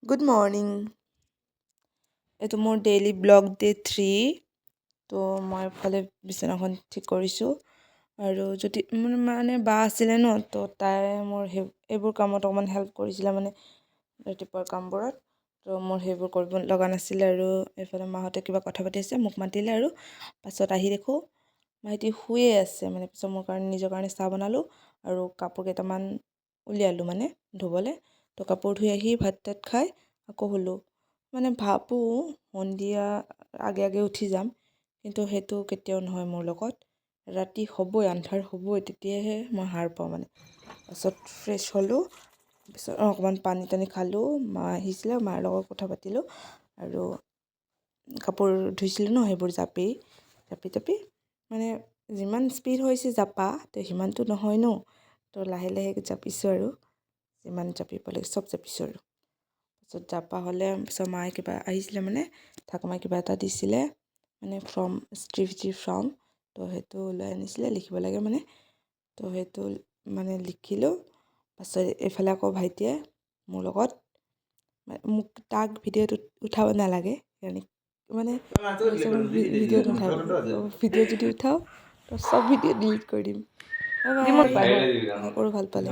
Good morning. এইটো মোৰ daily blog day 3। তো মই এফালে বিচনাখন ঠিক কৰিছোঁ আৰু যদি মোৰ মানে বা আছিলে ন, তো তাই মোৰ এইবোৰ কামত অকণমান হেল্প কৰিছিলে, মানে ৰাতিপুৱাৰ কামবোৰত। তো মোৰ সেইবোৰ কৰিব লগা নাছিলে আৰু এইফালে মাহঁতে কিবা কথা পাতি আছে, মোক মাতিলে আৰু পাছত আহি দেখোঁ ভাইটি শুয়ে আছে। মানে পিছত মোৰ কাৰণে নিজৰ কাৰণে চাহ বনালোঁ আৰু কাপোৰ কেইটামান উলিয়ালোঁ মানে ধুবলৈ। তো কাপোৰ ধুই আহি ভাত তাত খাই আকৌ শুলোঁ। মানে ভাবোঁ সন্ধিয়া আগে আগে উঠি যাম, কিন্তু সেইটো কেতিয়াও নহয় মোৰ লগত। ৰাতি হ'বই, আন্ধাৰ হ'বই, তেতিয়াহে মই সাৰ পাওঁ মানে। তাৰপিছত ফ্ৰেছ হ'লোঁ, তাৰপিছত অকণমান পানী টানি খালোঁ। মা আহিছিলে, মাৰ লগত কথা পাতিলোঁ আৰু কাপোৰ ধুইছিলোঁ ন, সেইবোৰ জাপি মানে যিমান স্পীড হৈছে জাপা, তো সিমানটো নহয় ন। তো লাহে লাহে জাপিছোঁ আৰু যিমান জাপিব লাগে চব জাপিছোঁ আৰু তাৰপিছত জাপা হ'লে পিছত মায়ে কিবা আহিছিলে, মানে ঠাকুমাই কিবা এটা দিছিলে, মানে ফ্ৰম ষ্ট্ৰিফটি ফ্ৰম। তো সেইটো লৈ আনিছিলে, লিখিব লাগে মানে। তো সেইটো মানে লিখিলোঁ। পাছত এইফালে আকৌ ভাইটিয়ে মোৰ লগত মোক তাক ভিডিঅ'টোত উঠাব নালাগে, মানে ভিডিঅ' নুঠাব। ভিডিঅ' যদি উঠাওঁ তো চব ভিডিঅ' ডিলিট কৰি দিম। Bye bye. এনেকৈ কৰি ভাল পালে।